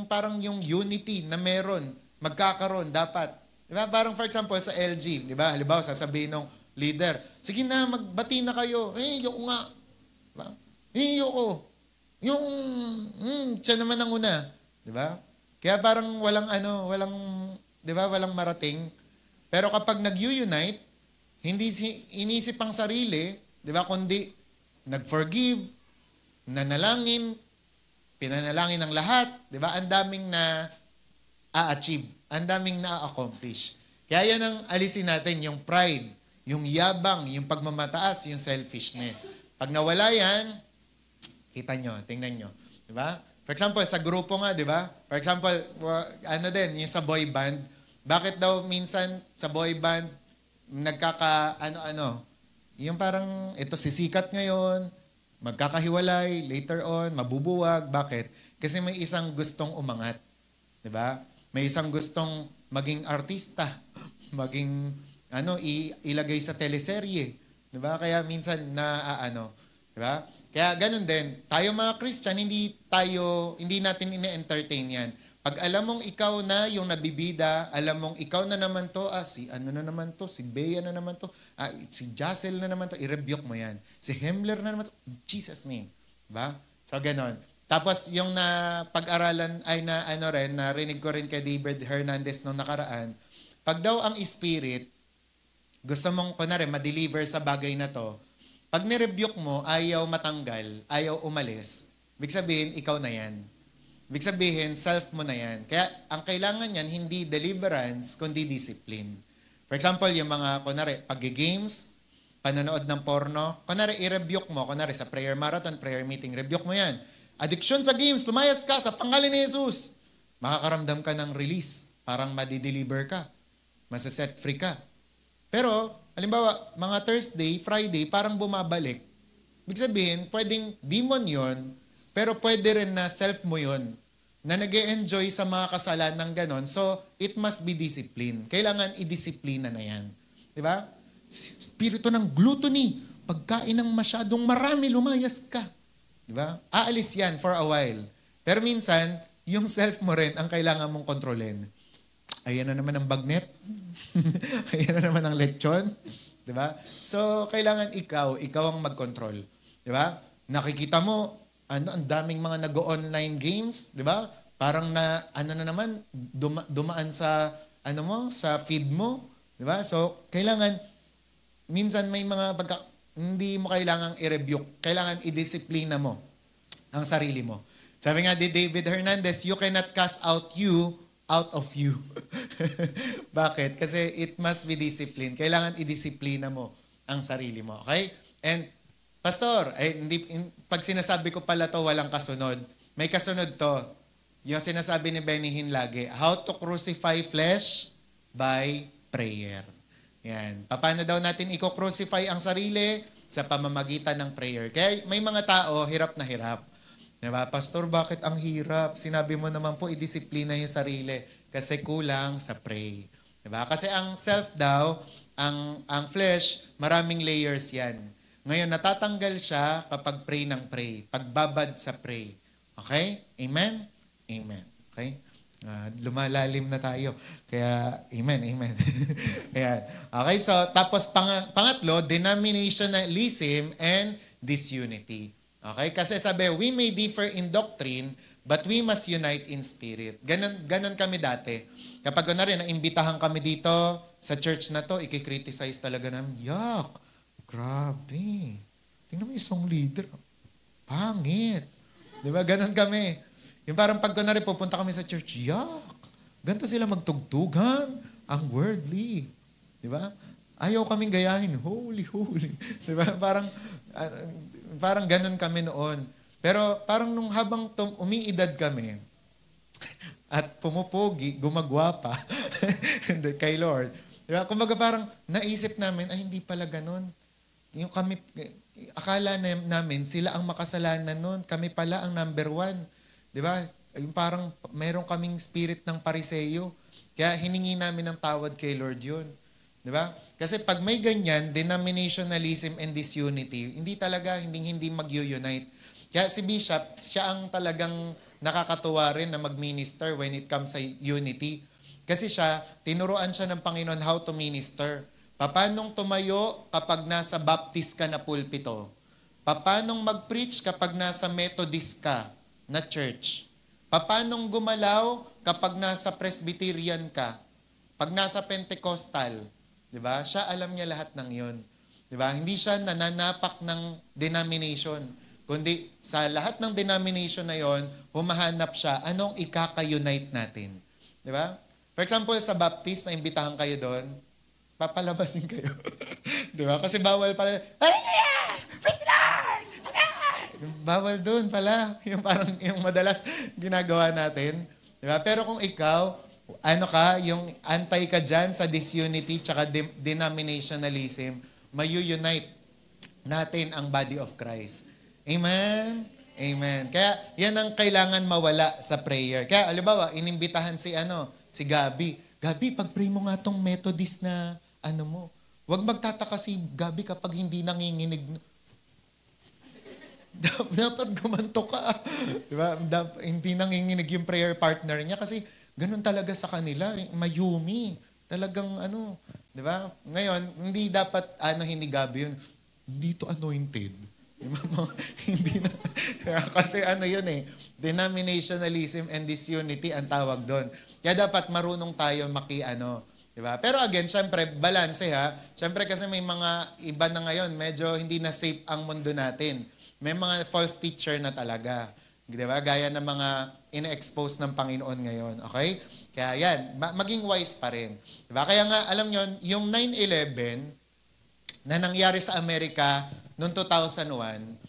parang yung unity na meron, magkakaroon, dapat. Diba? Parang for example, sa LG, diba? Halimbawa, sasabihin ng leader, sige na, magbati na kayo. Yoko nga. Diba? Yoko. Yung, siya naman ang una. Diba? Kaya parang walang marating. Pero kapag nag-unite, hindi inisip ang sarili, diba? Kundi, nag-forgive, nanalangin, pinanalangin ng lahat, diba? Ang daming na a-achieve. Ang daming na-accomplish. Kaya yan ang alisin natin, yung pride, yung yabang, yung pagmamataas, yung selfishness. Pag nawala yan, kita nyo, tingnan nyo. Diba? For example, sa grupo nga, diba? For example, yung sa boy band, bakit daw minsan sa boy band, yung parang, ito sisikat ngayon, magkakahiwalay, later on, mabubuwag. Bakit? Kasi may isang gustong umangat. Diba? May isang gustong maging artista, maging ilagay sa teleserye, 'di ba? Kaya minsan di ba? Kaya ganun din, tayo mga Christian, hindi natin ine-entertain 'yan. Pag alam mong ikaw na yung nabibida, alam mong ikaw na naman to, si si Bea na naman to, si Jacel na naman to, i-rebuke mo 'yan. Si Himmler na naman to, in Jesus name, 'di ba? So ganun. Tapos yung pag-aralan ay narinig ko rin kay David Hernandez nung nakaraan, pag daw ang spirit, gusto mong ma-deliver sa bagay na to, pag nirebuke mo, ayaw matanggal, ayaw umalis, ibig sabihin, ikaw na yan. Ibig sabihin, self mo na yan. Kaya ang kailangan yan, hindi deliverance, kundi discipline. For example, yung mga, pag-games, panonood ng porno, i-rebuke mo, sa prayer marathon, prayer meeting, rebuke mo yan. Addiction sa games, lumayas ka sa pangalan ni Jesus. Makakaramdam ka ng release. Parang madi-deliver ka. Masa-set free ka. Pero, halimbawa, mga Thursday, Friday, parang bumabalik. Ibig sabihin, pwedeng demon yon, pero pwede rin na self mo yon, na nag-e-enjoy sa mga kasalanan ng ganon. So, it must be discipline. Kailangan i-disiplina na yan. Di ba? Spirito ng gluttony. Pagkain ng masyadong marami, lumayas ka. Diba? Aalis yan for a while. Pero minsan, yung self mo rin ang kailangan mong kontrolin. Ayan na naman ang bagnet. Ayan na naman ang lechon. Diba? So, kailangan ikaw ang mag-control. Diba? Nakikita mo, ang daming mga nag-online games. Diba? parang dumaan sa, sa feed mo. Di ba? So, kailangan, minsan may mga hindi mo kailangang i-rebuke. Kailangan i-disiplina mo ang sarili mo. Sabi nga di David Hernandez, you cannot cast out of you. Bakit? Kasi it must be discipline. Kailangan i-disiplina mo ang sarili mo. Okay? And, Pastor, pag sinasabi ko pala to, walang kasunod. May kasunod to. Yung sinasabi ni Benny Hinn lagi, how to crucify flesh by prayer. Yan. Paano daw natin i-crucify ang sarili? Sa pamamagitan ng prayer. Kaya may mga tao, hirap na hirap. Diba? Pastor, bakit ang hirap? Sinabi mo naman po, i-disiplina yung sarili. Kasi kulang sa pray. Diba? Kasi ang self daw, ang flesh, maraming layers yan. Ngayon, natatanggal siya kapag pray ng pray. Pagbabad sa pray. Okay? Amen? Amen. Okay? Lumalalim na tayo. Kaya, amen. Ayan. Okay, so tapos pangatlo, denominationalism and disunity. Okay, kasi sabi, we may differ in doctrine, but we must unite in spirit. Ganon kami dati. Kapag naimbitahan kami dito sa church na to, ikikriticize talaga namin, yak, grabe. Tingnan mo yung song leader. Pangit. Di ba? Ganon kami. Yung parang pag pupunta kami sa church, yak, ganito sila magtugtugan, ang worldly. Di ba? Ayaw kaming gayahin, holy. Di ba? Parang ganun kami noon. Pero parang nung habang umiidad kami, at pumupogi, gumagwapa kay Lord. Di ba? Kumbaga parang naisip namin, ay hindi pala ganun. Yung kami, akala namin, sila ang makasalanan nun. Kami pala ang number 1. Di ba? Yung parang meron kaming spirit ng pariseyo. Kaya hiningi namin ng tawad kay Lord yun. Di ba? Kasi pag may ganyan, denominationalism and disunity, hindi mag-unite. Kaya si Bishop, siya ang talagang nakakatuwa rin na mag-minister when it comes sa unity. Kasi tinuruan siya ng Panginoon how to minister. Papanong tumayo kapag nasa Baptist ka na pulpito? Papanong mag-preach kapag nasa Methodist ka na church? Papanong gumalaw kapag nasa Presbyterian ka? Pag nasa Pentecostal, di ba? Siya alam niya lahat ng 'yon. Di ba? Hindi siya nananapak ng denomination, kundi sa lahat ng denomination na 'yon, humahanap siya anong ikaka-unite natin. Di ba? For example, sa Baptist na imbitahan kayo doon, papalabasin kayo. Di ba? Kasi bawal pala, hallelujah! Praise the Lord! Bawal doon pala. Yung madalas ginagawa natin. Diba? Pero kung ikaw, yung anti ka dyan sa disunity tsaka denominationalism, mayu-unite natin ang body of Christ. Amen? Amen. Kaya yan ang kailangan mawala sa prayer. Kaya alibawa, inimbitahan si Gabi. Gabi, pag-pray mo nga tong Methodist na mo. Huwag magtataka si Gabi kapag hindi nanginginig. Dapat gumanto ka. Diba? Hindi nanginginig yung prayer partner niya kasi ganun talaga sa kanila. Mayumi. Talagang diba? Ngayon, hindi dapat hindi Gabi yun. Hindi to anointed. Hindi na. Kasi yun denominationalism and disunity ang tawag doon. Kaya dapat marunong tayo diba? Pero again, syempre, balance Syempre kasi may mga iba na ngayon, medyo hindi na safe ang mundo natin. May mga false teacher na talaga. Diba? Gaya ng mga ina-expose ng Panginoon ngayon. Okay? Kaya yan, maging wise pa rin. Diba? Kaya nga, alam nyo, yung 9/11 na nangyari sa Amerika noong 2001,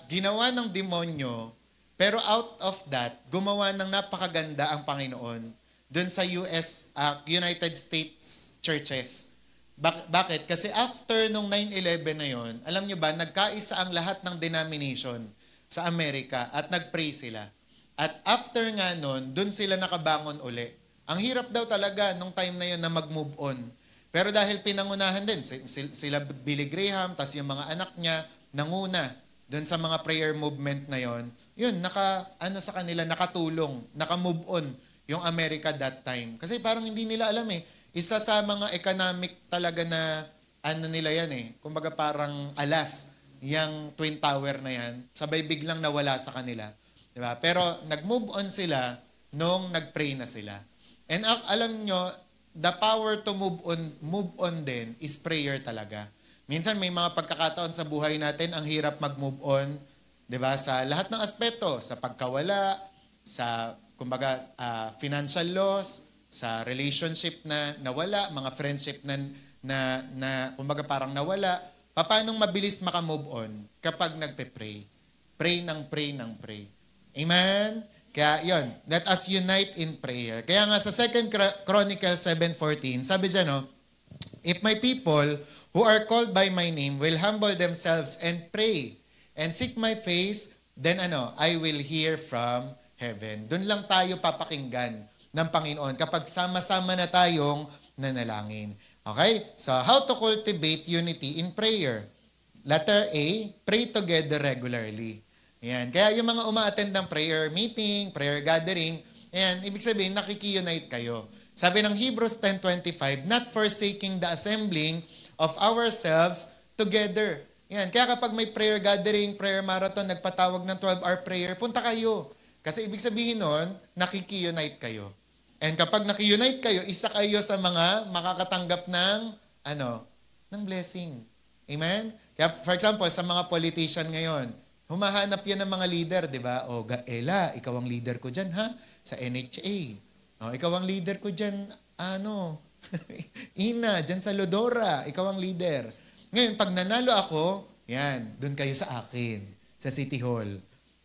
ginawa ng demonyo, pero out of that, gumawa ng napakaganda ang Panginoon dun sa United States churches. Bakit? Kasi after nung 9/11 na yon, alam nyo ba, nagkaisa ang lahat ng denomination sa Amerika at nag-pray sila. At after nga nun, dun sila nakabangon uli. Ang hirap daw talaga nung time na yon na mag-move on. Pero dahil pinangunahan din, sila Billy Graham, tas yung mga anak niya, nanguna dun sa mga prayer movement na yon, yun, sa kanila, nakatulong, naka-move on yung America that time. Kasi parang hindi nila alam isa sa mga economic talaga na nila yan kumbaga parang alas, yung Twin Tower na yan, sabay biglang nawala sa kanila. Diba? Pero nag-move on sila nung nag-pray na sila. And alam nyo, the power to move on din is prayer talaga. Minsan may mga pagkakataon sa buhay natin, ang hirap mag-move on, 'di ba? Sa lahat ng aspeto, sa pagkawala, sa kumbaga financial loss, sa relationship na nawala, mga friendship na kumbaga parang nawala. Paano mabilis maka-move on kapag nagpe-pray? Pray ng pray ng pray. Amen? Kaya yun, let us unite in prayer. Kaya nga sa 2 Chronicles 7:14, sabi dyan, no, if my people who are called by my name will humble themselves and pray and seek my face, then I will hear from heaven. Doon lang tayo papakinggan ng Panginoon kapag sama-sama na tayong nanalangin. Okay? So, how to cultivate unity in prayer? Letter A, pray together regularly. Ayan. Kaya yung mga uma-attend ng prayer meeting, prayer gathering, ayan, ibig sabihin, nakiki-unite kayo. Sabi ng Hebrews 10:25, not forsaking the assembling of ourselves together. Ayan. Kaya kapag may prayer gathering, prayer marathon, nagpatawag ng 12-hour prayer, punta kayo. Kasi ibig sabihin nun, nakiki-unite kayo. And kapag naki-unite kayo, isa kayo sa mga makakatanggap ng blessing. Amen? Kaya for example, sa mga politician ngayon, humahanap yan ng mga leader, di ba? O, Ella, ikaw ang leader ko dyan, ha? Sa NHA. O, ikaw ang leader ko dyan, Ina, dyan sa Lodora, ikaw ang leader. Ngayon, pag nanalo ako, yan, dun kayo sa akin, sa City Hall.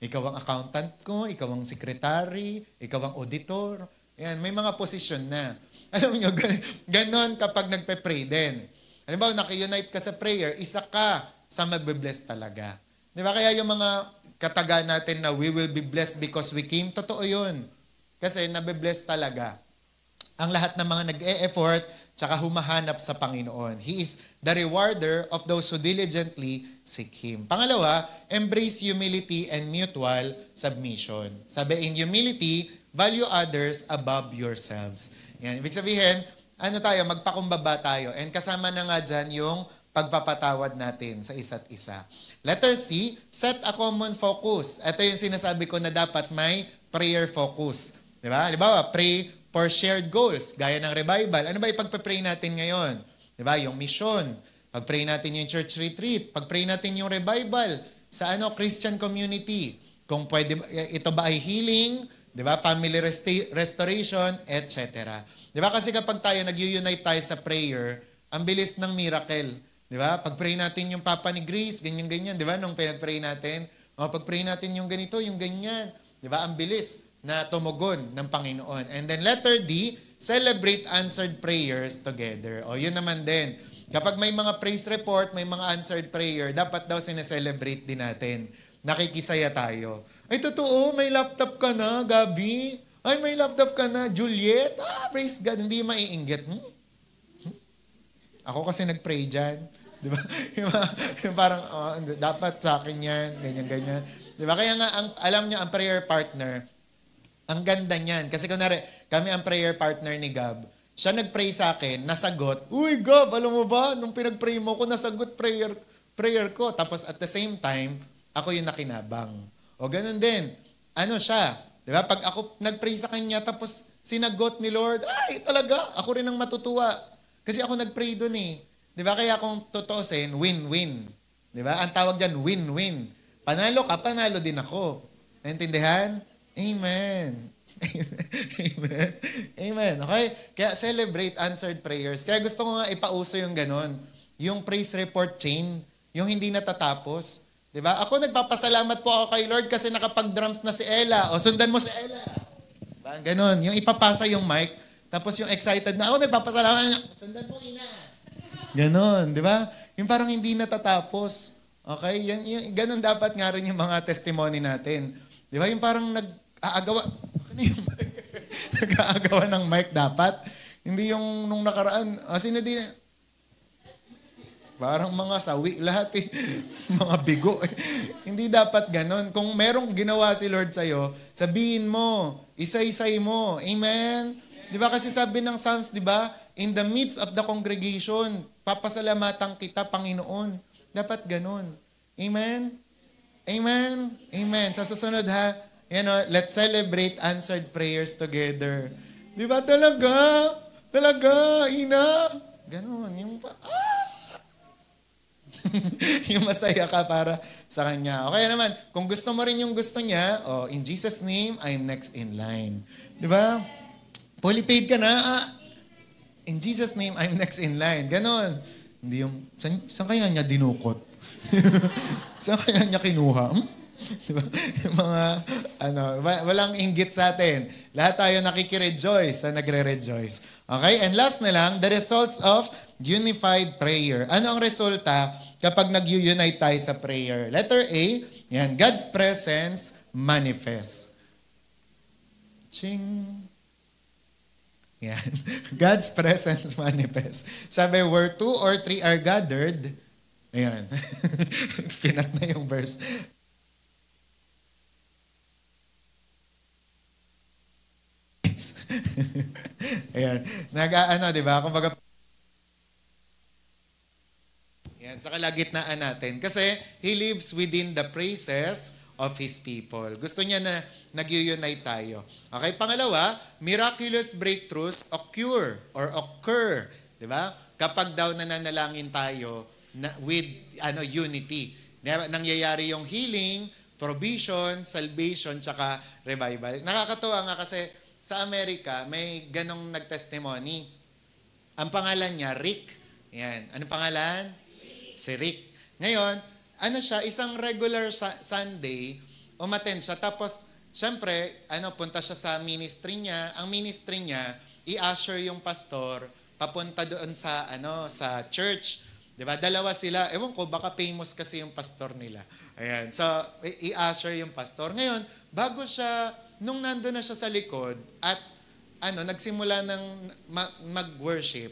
Ikaw ang accountant ko, ikaw ang secretary, ikaw ang auditor. Yan, may mga posisyon na. Alam nyo, ganon kapag nagpe-pray din. Halimbawa, naki-unite ka sa prayer, isa ka sa magbe-bless talaga. Di ba? Kaya yung mga kataga natin na we will be blessed because we came, totoo yun. Kasi nabe-bless talaga ang lahat ng mga nag-e-effort tsaka humahanap sa Panginoon. He is the rewarder of those who diligently seek Him. Pangalawa, embrace humility and mutual submission. Sabi, in humility, value others above yourselves. Yan. Ibig sabihin, magpakumbaba tayo. And kasama na nga dyan yung pagpapatawad natin sa isa't isa. Letter C, set a common focus. Ito yung sinasabi ko na dapat may prayer focus. Diba? Halimbawa, pray for shared goals, gaya ng revival. Ano ba ipagpapray natin ngayon? Diba? Yung mission. Pagpray natin yung church retreat. Pagpray natin yung revival sa Christian community. Kung pwede, ito ba ay healing, diba? Family restoration, etc. Diba? Kasi kapag tayo nag-unite tayo sa prayer, ang bilis ng miracle. Diba? Pag-pray natin yung Papa ni Grace, ganyan-ganyan. Diba? Nung pinag-pray natin, pag-pray natin yung ganito, yung ganyan. Diba? Ang bilis na tumugon ng Panginoon. And then letter D, celebrate answered prayers together. O yun naman din. Kapag may mga praise report, may mga answered prayer, dapat daw sineselebrate din natin. Nakikisaya tayo. Ay, totoo, may laptop ka na, Gabi. Ay, may laptop ka na, Juliet. Praise God. Hindi maiinggit. Ako kasi nag-pray dyan. Di ba? Yung parang, dapat sa akin yan, ganyan-ganyan. Di ba? Kaya nga, alam nyo, ang prayer partner, ang ganda niyan. Kasi kunwari, kami ang prayer partner ni Gab. Siya nag-pray sa akin, nasagot. Uy, Gab, alam mo ba? Nung pinag-pray mo ko, nasagot prayer ko. Tapos at the same time, ako yung nakinabang. O ganun din. Ano siya? Di ba? Pag ako nag-pray sa kanya, tapos sinagot ni Lord, ay, talaga, ako rin ang matutuwa. Kasi ako nag-pray doon eh. Di ba? Kaya kung tutuusin, win-win. Di ba? Ang tawag dyan, win-win. Panalo ka, panalo din ako. Naintindihan? Amen. Amen. Amen. Okay? Kaya celebrate answered prayers. Kaya gusto ko nga ipauso yung ganon. Yung praise report chain. Yung hindi natatapos. Di ba? Ako nagpapasalamat po ako kay Lord kasi nakapag-drums na si Ella. O sundan mo si Ella. Diba? Ganon. Yung ipapasa yung mic. Tapos yung excited na ako, nagpapasalamat. Sundan mo, Ina. Ganon, di ba? Yung parang hindi natatapos. Okay? Yung ganon dapat nga rin yung mga testimony natin. Di ba? Yung parang nag-aagawa. Ano yung nag-aagawa ng mic dapat? Hindi yung nung nakaraan. Sino din? Parang mga sawi lahat eh. Mga bigo eh. Hindi dapat ganon. Kung merong ginawa si Lord sa'yo, sabihin mo, isa-isay mo. Amen? Di ba kasi sabi ng Psalms, di ba? In the midst of the congregation, papasalamatan kita, Panginoon. Dapat ganun. Amen? Amen? Amen. Sa susunod ha, let's celebrate answered prayers together. Di ba talaga? Talaga, ina. Ganon, yung yung masaya ka para sa kanya. Okay naman, kung gusto mo rin yung gusto niya, in Jesus' name, I'm next in line. Di ba? Fully paid ka na, in Jesus' name, I'm next in line. Ganon. Hindi yung, saan kaya niya dinukot? Saan kaya niya kinuha? Diba? Yung mga, walang inggit sa atin. Lahat tayo nakikirejoice sa nagre-rejoice. Okay? And last na lang, the results of unified prayer. Ano ang resulta kapag nag-unite tayo sa prayer? Letter A, yan, God's presence manifests. Ching! Yan. God's presence manifests. Sabi, where 2 or 3 are gathered, ayan. Pinat na yung verse. Ayan. Di ba? Kumbaga, yan, sa kalagitnaan natin. Kasi, He lives within the praises of His people. Gusto niya na nag-unite tayo. Okay, pangalawa, miraculous breakthroughs occur. Di ba? Kapag daw nananalangin tayo with unity. Nangyayari yung healing, provision, salvation, tsaka revival. Nakakatuwa nga kasi sa Amerika, may ganong nag-testimony. Ang pangalan niya, Rick. Yan. Anong pangalan? Si Rick. Ngayon, isang regular Sunday, umattend siya. Tapos, syempre, punta siya sa ministry niya. Ang ministry niya, i-usher yung pastor, papunta doon sa, sa church. Diba? Dalawa sila. Ewan ko, baka famous kasi yung pastor nila. Ayan. So, i-usher yung pastor. Ngayon, bago siya, nung nandun na siya sa likod at nagsimula ng mag-worship,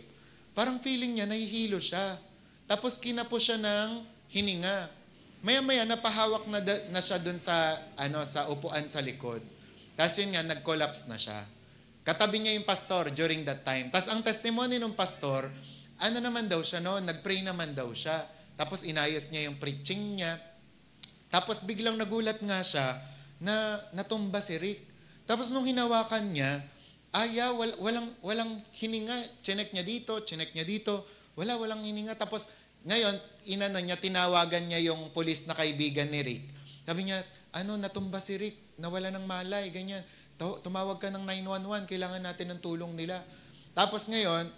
parang feeling niya, nahihilo siya. Tapos kinapo siya ng hininga. Maya-maya, napahawak na siya dun sa, sa upuan sa likod. Tapos yun nga, nag-collapse na siya. Katabi niya yung pastor during that time. Tapos ang testimony ng pastor, naman daw siya noon, nag-pray naman daw siya. Tapos inayos niya yung preaching niya. Tapos biglang nagulat nga siya, na natumba si Rick. Tapos nung hinawakan niya, walang hininga. Chinek niya dito. Walang hininga. Tapos ngayon, tinawagan niya yung pulis na kaibigan ni Rick. Sabi niya, natumba si Rick, nawala ng malay, ganyan. Tumawag ka ng 911, kailangan natin ng tulong nila. Tapos ngayon,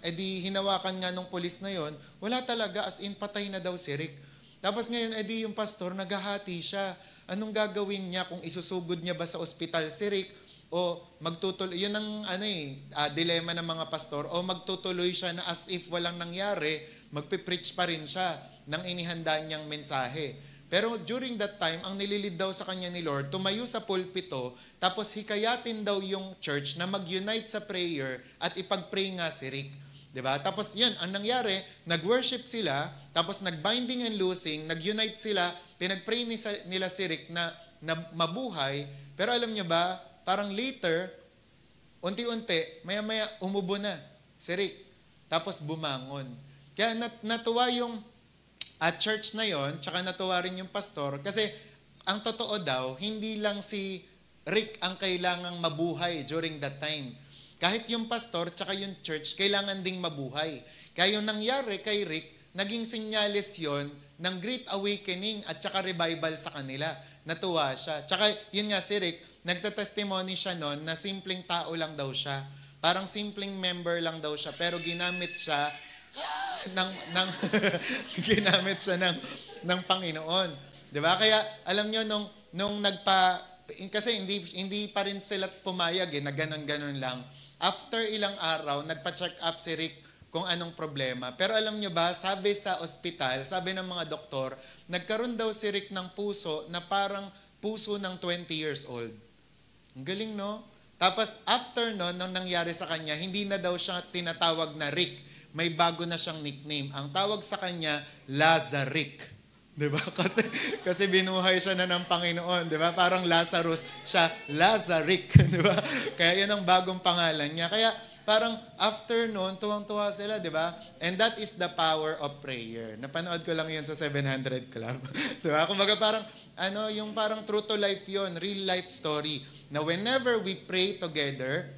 hinawakan nga nung pulis na yon, wala talaga, as in patay na daw si Rick. Tapos ngayon, yung pastor, naghahati siya. Anong gagawin niya kung isusugod niya ba sa ospital si Rick o magtutuloy? Yun ang dilema ng mga pastor. O magtutuloy siya na as if walang nangyari, magpipreach pa rin siya ng inihanda niyang mensahe. Pero during that time, ang nililid daw sa kanya ni Lord, tumayo sa pulpito, tapos hikayatin daw yung church na mag-unite sa prayer at ipag-pray nga si Rick. Diba? Tapos yun, ang nangyari, nag-worship sila, tapos nag-binding and loosing, nag-unite sila, pinag-pray nila si Rick na mabuhay, pero alam niyo ba, parang later, unti-unti, maya-maya umubo na si Rick. Tapos bumangon. Kaya natuwa yung church na yon, tsaka natuwa rin yung pastor, kasi ang totoo daw, hindi lang si Rick ang kailangang mabuhay during that time. Kahit yung pastor tsaka yung church, kailangan ding mabuhay. Kaya yung nangyari kay Rick, naging senyales yon ng great awakening at tsaka revival sa kanila. Natuwa siya. Tsaka yun nga si Rick, nagtatestimony siya noon na simpleng tao lang daw siya. Parang simpleng member lang daw siya, pero ginamit siya ginamit siya ng Panginoon. 'Di ba? Kaya alam niyo nung kasi hindi pa rin sila pumayag na ganon-ganon lang. After ilang araw, nagpa-check up si Rick kung anong problema. Pero alam nyo ba, sabi sa ospital, sabi ng mga doktor, nagkaroon daw si Rick ng puso na parang puso ng 20 years old. Ang galing, no? Tapos after nung nangyari sa kanya, hindi na daw siya tinatawag na Rick. May bago na siyang nickname. Ang tawag sa kanya, Lazarick. Diba? Kasi binuhay siya na ng Panginoon. Diba? Parang Lazarus, siya Lazarick. Diba? Kaya yun ang bagong pangalan niya. Kaya parang after noon, tuwang-tuwa sila, di ba? And that is the power of prayer. Napanood ko lang yun sa 700 Club. Di ba? Kumbaga parang, yung parang true to life yun, real life story. Na whenever we pray together,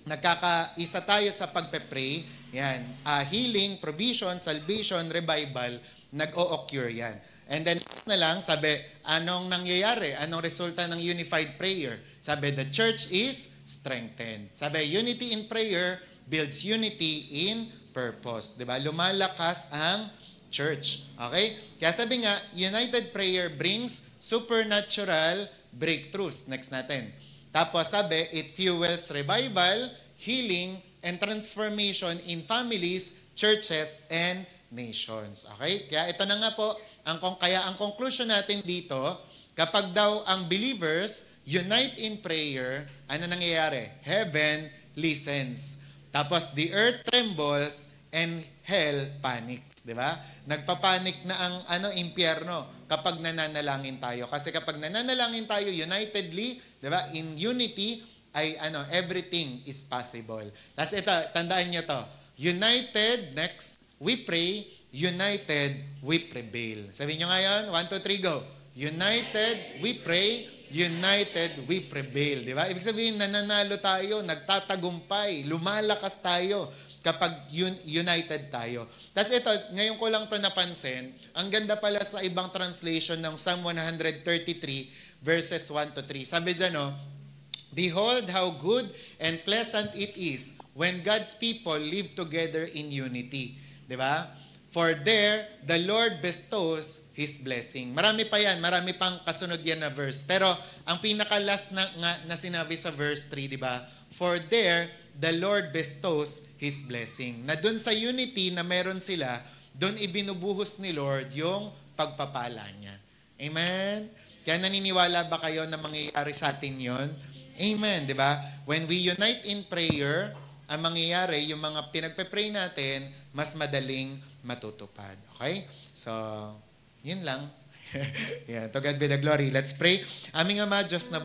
nagkakaisa tayo sa pagpe-pray, yan, healing, provision, salvation, revival, nag-o-occur yan. And then na lang, sabi, anong nangyayari? Anong resulta ng unified prayer? Sabi, the church is strengthened. Sabi, unity in prayer builds unity in purpose. Diba? Lumalakas ang church. Okay? Kaya sabi nga, united prayer brings supernatural breakthroughs. Next natin. Tapos sabi, it fuels revival, healing, and transformation in families, churches, and nations. Okay? Kaya ito na nga po, kaya ang conclusion natin dito, kapag daw ang believers unite in prayer, ano nangyayari? Heaven listens. Tapos the earth trembles and hell panics. Di ba? Nagpapanik na ang impyerno kapag nananalangin tayo. Kasi kapag nananalangin tayo unitedly, di ba? In unity, ay everything is possible. Tapos ito, tandaan nyo to. United, next, we pray, united, we prevail. Sabihin nyo ngayon, 1, 2, 3, go. United, we pray, united, we prevail. Di ba? Ibig sabihin, nananalo tayo, nagtatagumpay, lumalakas tayo kapag united tayo. Tapos ito, ngayon ko lang to napansin, ang ganda pala sa ibang translation ng Psalm 133, verses 1 to 3. Sabi dyan, behold how good and pleasant it is when God's people live together in unity. Di ba? For there, the Lord bestows His blessing. Marami pa yan, marami pang kasunod yan na verse. Pero ang pinaka-last na sinabi sa verse 3, di ba? For there, the Lord bestows His blessing. Na dun sa unity na meron sila, dun ibinubuhos ni Lord yung pagpapala niya. Amen? Kaya naniniwala ba kayo na mangyayari sa atin yon? Amen, di ba? When we unite in prayer, ang mangyayari, yung mga pinagpe-pray natin, mas madaling matutupad. Okay? So, yun lang. Yeah, to God be the glory. Let's pray. Aming Ama, Diyos na